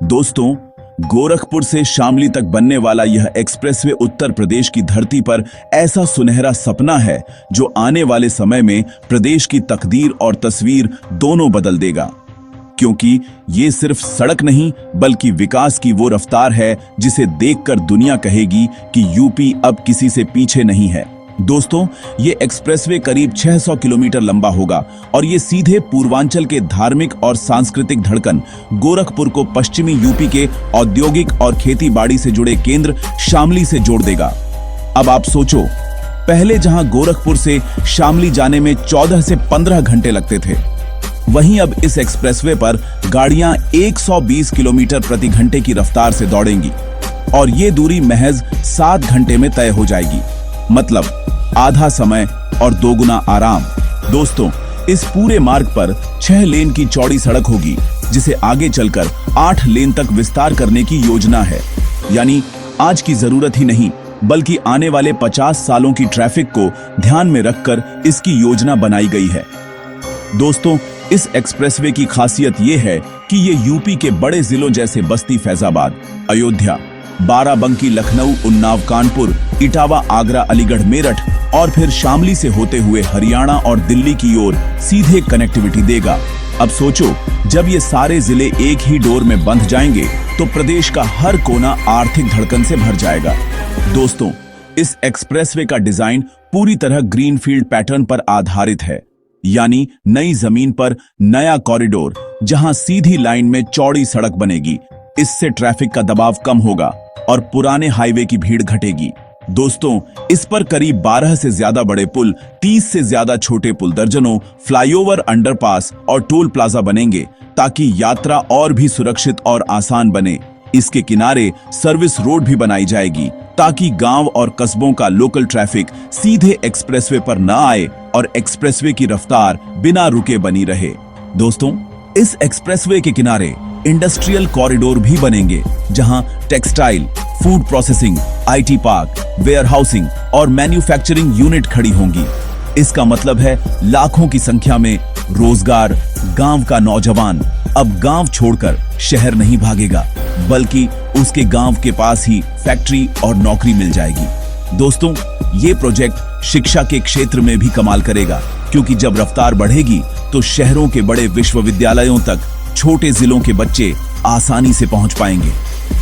दोस्तों, गोरखपुर से शामली तक बनने वाला यह एक्सप्रेसवे उत्तर प्रदेश की धरती पर ऐसा सुनहरा सपना है जो आने वाले समय में प्रदेश की तकदीर और तस्वीर दोनों बदल देगा। क्योंकि ये सिर्फ सड़क नहीं बल्कि विकास की वो रफ्तार है जिसे देखकर दुनिया कहेगी कि यूपी अब किसी से पीछे नहीं है। दोस्तों, ये एक्सप्रेसवे करीब 600 किलोमीटर लंबा होगा और ये सीधे पूर्वांचल के धार्मिक और सांस्कृतिक धड़कन गोरखपुर को पश्चिमी यूपी के औद्योगिक और खेतीबाड़ी से जुड़े केंद्र शामली से जोड़ देगा। अब आप सोचो, पहले जहां गोरखपुर से शामली जाने में 14 से 15 घंटे लगते थे, वहीं अब इस एक्सप्रेसवे पर गाड़ियां 120 किलोमीटर प्रति घंटे की रफ्तार से दौड़ेंगी और ये दूरी महज 7 घंटे में तय हो जाएगी। मतलब आधा समय और दोगुना आराम। दोस्तों, इस पूरे मार्ग पर 6 लेन की चौड़ी सड़क होगी जिसे आगे चलकर 8 लेन तक विस्तार करने की योजना है। यानी आज की जरूरत ही नहीं बल्कि आने वाले 50 सालों की ट्रैफिक को ध्यान में रखकर इसकी योजना बनाई गई है। दोस्तों, इस एक्सप्रेसवे की खासियत यह है कि ये यूपी के बड़े जिलों जैसे बस्ती, फैजाबाद, अयोध्या, बाराबंकी, लखनऊ, उन्नाव, कानपुर, इटावा, आगरा, अलीगढ़, मेरठ और फिर शामली से होते हुए हरियाणा और दिल्ली की ओर सीधे कनेक्टिविटी देगा। अब सोचो, जब ये सारे जिले एक ही डोर में बंध जाएंगे तो प्रदेश का हर कोना आर्थिक धड़कन से भर जाएगा। दोस्तों, इस एक्सप्रेसवे का डिजाइन पूरी तरह ग्रीनफील्ड पैटर्न पर आधारित है। यानी नई जमीन पर नया कॉरिडोर जहां सीधी लाइन में चौड़ी सड़क बनेगी। इससे ट्रैफिक का दबाव कम होगा और पुराने हाईवे की भीड़ घटेगी। दोस्तों, इस पर करीब 12 से ज्यादा बड़े पुल, 30 से ज्यादा छोटे पुल, दर्जनों फ्लाईओवर, अंडरपास और टोल प्लाजा बनेंगे ताकि यात्रा और भी सुरक्षित और आसान बने। इसके किनारे सर्विस रोड भी बनाई जाएगी ताकि गांव और कस्बों का लोकल ट्रैफिक सीधे एक्सप्रेसवे पर न आए और एक्सप्रेसवे की रफ्तार बिना रुके बनी रहे। दोस्तों, इस एक्सप्रेसवे के किनारे इंडस्ट्रियल कॉरिडोर भी बनेंगे जहां textile, food processing, IT park, warehousing और मैन्युफैक्चरिंग यूनिट खड़ी होंगी। इसका मतलब है लाखों की संख्या में रोजगार। गांव का नौजवान अब गांव छोड़कर शहर नहीं भागेगा बल्कि उसके गांव के पास ही फैक्ट्री और नौकरी मिल जाएगी। दोस्तों, ये प्रोजेक्ट शिक्षा के क्षेत्र में भी कमाल करेगा क्योंकि जब रफ्तार बढ़ेगी तो शहरों के बड़े विश्वविद्यालयों तक छोटे जिलों के बच्चे आसानी से पहुंच पाएंगे।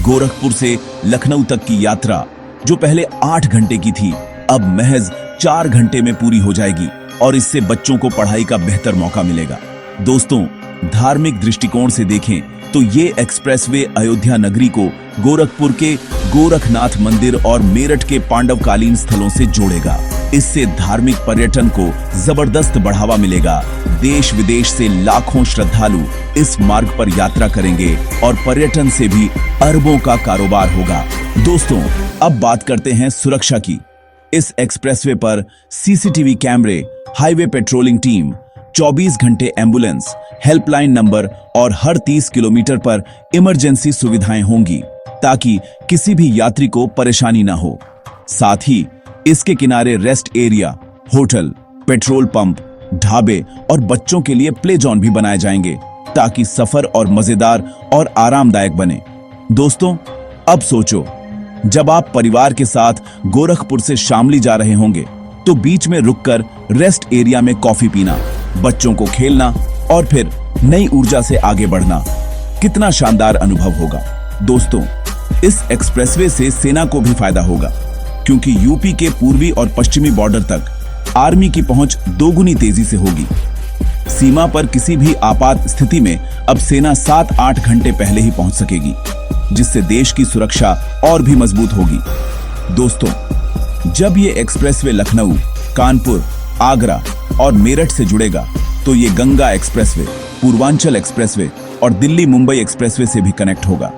गोरखपुर से लखनऊ तक की यात्रा जो पहले 8 घंटे की थी अब महज 4 घंटे में पूरी हो जाएगी और इससे बच्चों को पढ़ाई का बेहतर मौका मिलेगा। दोस्तों, धार्मिक दृष्टिकोण से देखें तो ये एक्सप्रेसवे अयोध्या नगरी को गोरखपुर के गोरखनाथ मंदिर और मेरठ के पांडवकालीन स्थलों से जोड़ेगा। इससे धार्मिक पर्यटन को जबरदस्त बढ़ावा मिलेगा। देश विदेश से लाखों श्रद्धालु इस मार्ग पर यात्रा करेंगे और पर्यटन से भी अरबों का कारोबार होगा। दोस्तों, अब बात करते हैं सुरक्षा की। इस एक्सप्रेसवे पर सीसीटीवी कैमरे, हाईवे पेट्रोलिंग टीम, 24 घंटे एम्बुलेंस, हेल्पलाइन नंबर और हर 30 किलोमीटर पर इमरजेंसी सुविधाएं होंगी ताकि किसी भी यात्री को परेशानी ना हो। साथ ही इसके किनारे rest area, hotel, petrol pump, ढाबे और बच्चों के लिए प्ले जोन भी बनाए जाएंगे ताकि सफर और मजेदार और आरामदायक बने। दोस्तों, अब सोचो, जब आप परिवार के साथ गोरखपुर से शामली जा रहे होंगे तो बीच में रुककर रेस्ट एरिया में कॉफी पीना, बच्चों को खेलना और फिर नई ऊर्जा से आगे बढ़ना कितना शानदार अनुभव होगा। दोस्तों, इस एक्सप्रेसवे से सेना को भी फायदा होगा क्योंकि यूपी के पूर्वी और पश्चिमी बॉर्डर तक आर्मी की पहुंच दोगुनी तेजी से होगी। सीमा पर किसी भी आपात स्थिति में अब सेना 7-8 घंटे पहले ही पहुंच सकेगी, जिससे देश की सुरक्षा और भी मजबूत होगी। दोस्तों, जब ये एक्सप्रेसवे लखनऊ, कानपुर, आगरा और मेरठ से जुड़ेगा तो ये गंगा एक्सप्रेसवे, पूर्वांचल एक्सप्रेसवे और दिल्ली मुंबई एक्सप्रेसवे से भी कनेक्ट होगा।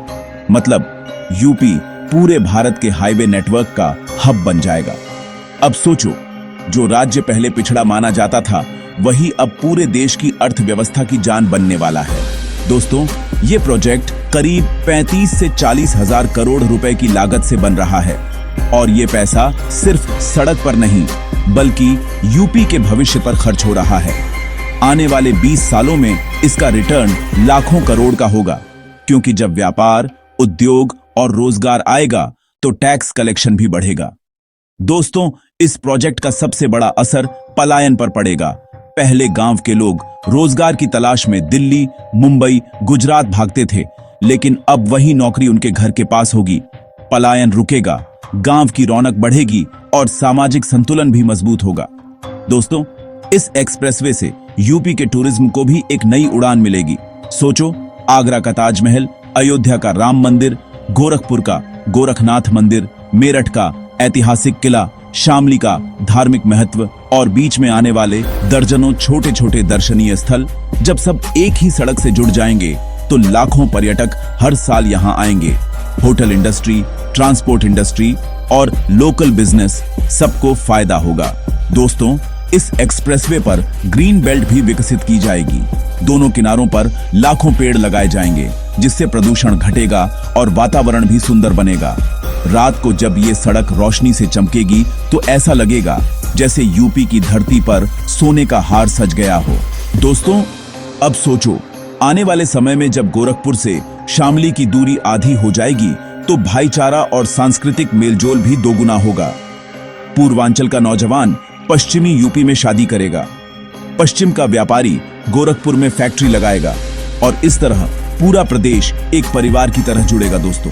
मतलब यूपी पूरे भारत के हाईवे नेटवर्क का हब बन जाएगा। अब सोचो, जो राज्य पहले पिछड़ा माना जाता था वही अब पूरे देश की अर्थव्यवस्था की जान बनने वाला है। दोस्तों, ये प्रोजेक्ट करीब 35 से 40 हजार करोड़ रुपए की लागत से बन रहा है और ये पैसा सिर्फ सड़क पर नहीं बल्कि यूपी के भविष्य पर खर्च हो रहा है। आने वाले 20 सालों में इसका रिटर्न लाखों करोड़ का होगा। क्योंकि जब व्यापार, उद्योग और रोजगार आएगा तो टैक्स कलेक्शन भी बढ़ेगा। दोस्तों, इस प्रोजेक्ट का सबसे बड़ा असर पलायन पर पड़ेगा। पहले गांव के लोग रोजगार की तलाश में दिल्ली, मुंबई, गुजरात भागते थे, लेकिन अब वही नौकरी उनके घर के पास होगी। पलायन रुकेगा, गांव की रौनक बढ़ेगी और सामाजिक संतुलन भी मजबूत होगा। दोस्तों, इस एक्सप्रेसवे से यूपी के टूरिज्म को भी एक नई उड़ान मिलेगी। सोचो, आगरा का ताजमहल, अयोध्या का राम मंदिर, गोरखपुर का गोरखनाथ मंदिर, मेरठ का ऐतिहासिक किला, शामली का धार्मिक महत्व और बीच में आने वाले दर्जनों छोटे छोटे दर्शनीय स्थल। जब सब एक ही सड़क से जुड़ जाएंगे तो लाखों पर्यटक हर साल यहां आएंगे। होटल इंडस्ट्री, ट्रांसपोर्ट इंडस्ट्री और लोकल बिजनेस सबको फायदा होगा। दोस्तों, इस एक्सप्रेसवे पर ग्रीन बेल्ट भी विकसित की जाएगी। दोनों किनारों पर लाखों पेड़ लगाए जाएंगे, जिससे प्रदूषण घटेगा और वातावरण भी सुंदर बनेगा। रात को जब ये सड़क रोशनी से चमकेगी तो ऐसा लगेगा जैसे यूपी की धरती पर सोने का हार सज गया हो। दोस्तों, अब सोचो, आने वाले समय में जब गोरखपुर से शामली की दूरी आधी हो जाएगी तो भाईचारा और सांस्कृतिक मेलजोल भी दोगुना होगा। पूर्वांचल का नौजवान पश्चिमी यूपी में शादी करेगा, पश्चिम का व्यापारी गोरखपुर में फैक्ट्री लगाएगा और इस तरह पूरा प्रदेश एक परिवार की तरह जुड़ेगा। दोस्तों,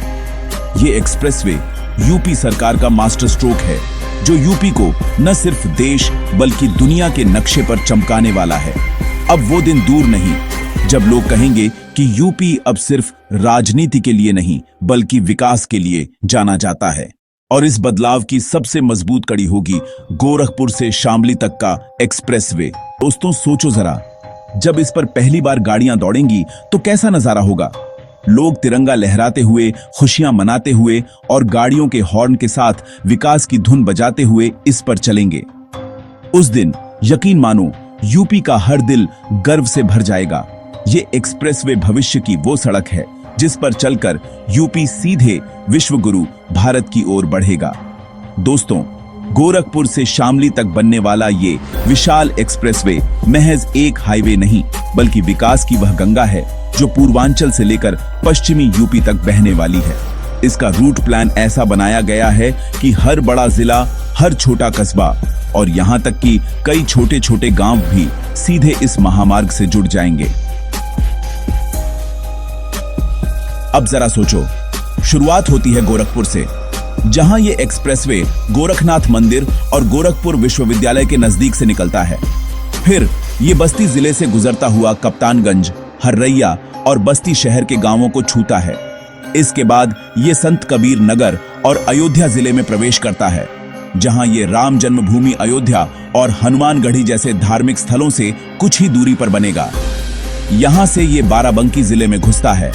ये एक्सप्रेसवे यूपी सरकार का मास्टर स्ट्रोक है, जो यूपी को न सिर्फ देश बल्कि दुनिया के नक्शे पर चमकाने वाला है। अब वो दिन दूर नहीं जब लोग कहेंगे कि यूपी अब सिर्फ राजनीति के लिए नहीं बल्कि विकास के लिए जाना जाता है। और इस बदलाव की सबसे मजबूत कड़ी होगी गोरखपुर से शामली तक का एक्सप्रेसवे। दोस्तों, सोचो जरा, जब इस पर पहली बार गाड़ियां दौड़ेंगी तो कैसा नजारा होगा। लोग तिरंगा लहराते हुए, खुशियां मनाते हुए और गाड़ियों के हॉर्न के साथ विकास की धुन बजाते हुए इस पर चलेंगे। उस दिन यकीन मानो यूपी का हर दिल गर्व से भर जाएगा। ये एक्सप्रेसवे भविष्य की वो सड़क है जिस पर चलकर यूपी सीधे विश्व गुरु भारत की ओर बढ़ेगा। दोस्तों, गोरखपुर से शामली तक बनने वाला ये विशाल एक्सप्रेसवे महज एक हाईवे नहीं बल्कि विकास की वह गंगा है जो पूर्वांचल से लेकर पश्चिमी यूपी तक बहने वाली है। इसका रूट प्लान ऐसा बनाया गया है कि हर बड़ा जिला, हर छोटा कस्बा और यहाँ तक कि कई छोटे छोटे गांव भी सीधे इस महामार्ग से जुड़ जाएंगे। अब जरा सोचो, शुरुआत होती है गोरखपुर से, जहां ये एक्सप्रेसवे गोरखनाथ मंदिर और गोरखपुर विश्वविद्यालय के नजदीक से निकलता है। फिर ये बस्ती जिले से गुजरता हुआ कप्तानगंज, हर्रैया और बस्ती शहर के गांवों को छूता है। इसके बाद ये संत कबीर नगर और अयोध्या जिले में प्रवेश करता है, जहां ये राम जन्मभूमि अयोध्या और हनुमानगढ़ी जैसे धार्मिक स्थलों से कुछ ही दूरी पर बनेगा। यहां से ये बाराबंकी जिले में घुसता है,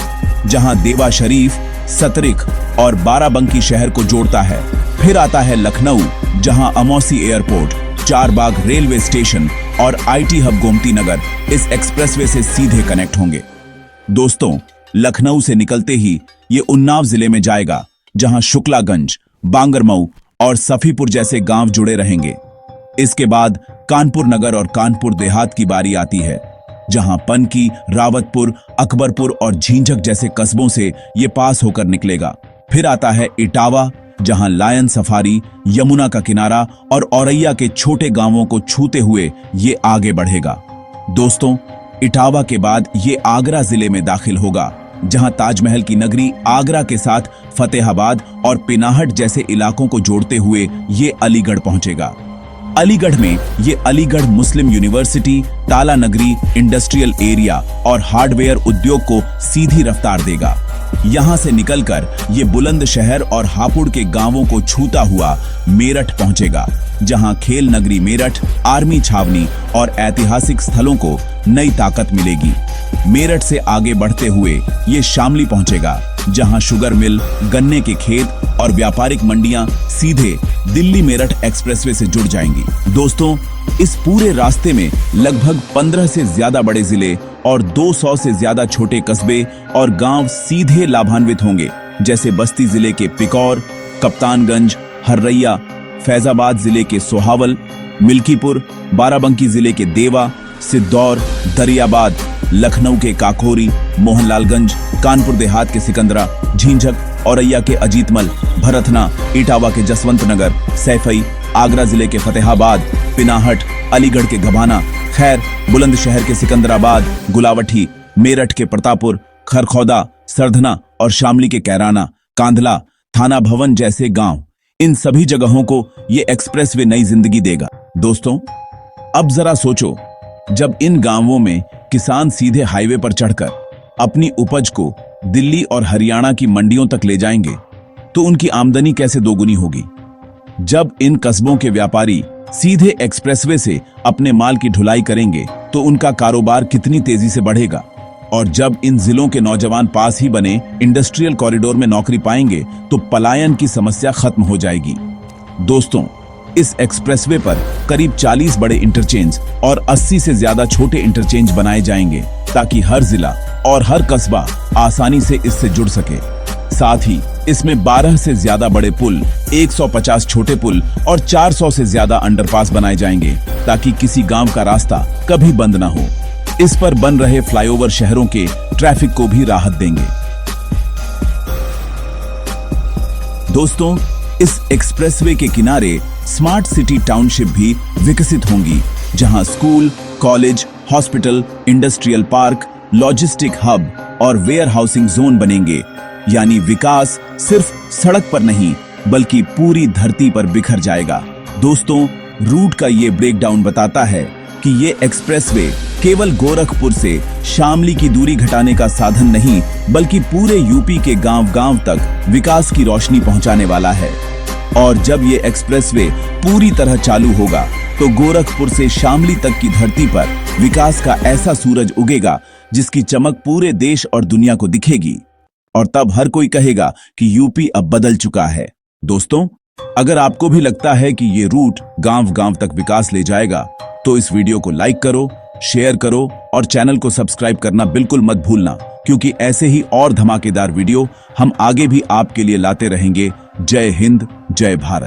जहां देवा शरीफ, सतरिक और बाराबंकी शहर को जोड़ता है। फिर आता है लखनऊ, जहां Amausi airport, Charbagh railway station और आईटी हब गोमती नगर इस एक्सप्रेसवे से सीधे कनेक्ट होंगे। दोस्तों, लखनऊ से निकलते ही ये उन्नाव जिले में जाएगा, जहां शुक्लागंज, बांगरमऊ और सफीपुर जैसे गांव जुड़े रहेंगे। इसके बाद कानपुर नगर और कानपुर देहात की बारी आती है, जहां पनकी, रावतपुर, अकबरपुर और झींझक जैसे कस्बों से ये पास होकर निकलेगा। फिर आता है इटावा, जहां लायन सफारी, यमुना का किनारा और औरैया के छोटे गांवों को छूते हुए ये आगे बढ़ेगा। दोस्तों, इटावा के बाद ये आगरा जिले में दाखिल होगा, जहां ताजमहल की नगरी आगरा के साथ फतेहाबाद और पिनाहट जैसे इलाकों को जोड़ते हुए ये अलीगढ़ पहुंचेगा। अलीगढ़ में ये अलीगढ़ मुस्लिम यूनिवर्सिटी, ताला नगरी, इंडस्ट्रियल एरिया और हार्डवेयर उद्योग को सीधी रफ्तार देगा। यहां से निकलकर ये बुलंदशहर और हापुड़ के गांवों को छूता हुआ मेरठ पहुंचेगा, जहां खेल नगरी मेरठ, आर्मी छावनी और ऐतिहासिक स्थलों को नई ताकत मिलेगी। मेरठ से आगे बढ़ते हुए ये शामली पहुंचेगा, जहां शुगर मिल, गन्ने के खेत और व्यापारिक मंडियां सीधे दिल्ली मेरठ एक्सप्रेसवे से जुड़ जाएंगी। दोस्तों, इस पूरे रास्ते में लगभग 15 से ज्यादा बड़े जिले और 200 से ज्यादा छोटे कस्बे और गांव सीधे लाभान्वित होंगे, जैसे बस्ती जिले के पिकौर, कप्तानगंज, हर्रैया, फैजाबाद जिले के सोहावल, मिल्कीपुर, बाराबंकी जिले के देवा, सिद्धौर, दरियाबाद, लखनऊ के काकोरी, मोहनलालगंज, कानपुर देहात के सिकंदरा, झींझक, औरैया के अजीतमल, भरथना, इटावा के जसवंत नगर, सैफई, आगरा जिले के फतेहाबाद, पिनाहट, अलीगढ़ के घबाना, खैर, बुलंदशहर के सिकंदराबाद, गुलावठी, मेरठ के प्रतापुर, खरखौदा, सरधना और शामली के कैराना, कांधला, थाना भवन जैसे गांव, इन सभी जगहों को ये एक्सप्रेसवे नई जिंदगी देगा। दोस्तों, अब जरा सोचो, जब इन गांवों में किसान सीधे हाईवे पर चढ़कर अपनी उपज को दिल्ली और हरियाणा की मंडियों तक ले जाएंगे, तो उनकी आमदनी कैसे दोगुनी होगी। जब इन कस्बों के व्यापारी सीधे एक्सप्रेसवे से अपने माल की ढुलाई करेंगे, तो उनका कारोबार कितनी तेजी से बढ़ेगा। और जब इन जिलों के नौजवान पास ही बने इंडस्ट्रियल कॉरिडोर में नौकरी पाएंगे, तो पलायन की समस्या खत्म हो जाएगी। दोस्तों, इस एक्सप्रेसवे पर करीब 40 बड़े इंटरचेंज और 80 से ज्यादा छोटे इंटरचेंज बनाए जाएंगे, ताकि हर जिला और हर कस्बा आसानी से इससे जुड़ सके। साथ ही इसमें 12 से ज्यादा बड़े पुल, 150 छोटे पुल और 400 से ज्यादा अंडरपास बनाए जाएंगे, ताकि किसी गांव का रास्ता कभी बंद ना हो। इस पर बन रहे फ्लाईओवर शहरों के ट्रैफिक को भी राहत देंगे। दोस्तों, इस एक्सप्रेसवे के किनारे स्मार्ट सिटी टाउनशिप भी विकसित होंगी, जहां school, college, hospital, industrial park, logistic hub और वेयर हाउसिंग जोन बनेंगे। यानी विकास सिर्फ सड़क पर नहीं, बल्कि पूरी धरती पर बिखर जाएगा। दोस्तों, रूट का ये ब्रेकडाउन बताता है कि ये एक्सप्रेसवे केवल गोरखपुर से शामली की दूरी घटाने का साधन नहीं, बल्कि पूरे यूपी के गांव-गांव तक विकास की रोशनी पहुंचाने वाला है। और जब ये एक्सप्रेसवे पूरी तरह चालू होगा, तो गोरखपुर से शामली तक की धरती पर विकास का ऐसा सूरज उगेगा, जिसकी चमक पूरे देश और दुनिया को दिखेगी। और तब हर कोई कहेगा कि यूपी अब बदल चुका है। दोस्तों, अगर आपको भी लगता है कि ये रूट गांव-गांव तक विकास ले जाएगा, तो इस वीडियो को लाइक करो, शेयर करो और चैनल को सब्सक्राइब करना बिल्कुल मत भूलना, क्योंकि ऐसे ही और धमाकेदार वीडियो हम आगे भी आपके लिए लाते रहेंगे। जय हिंद, जय भारत।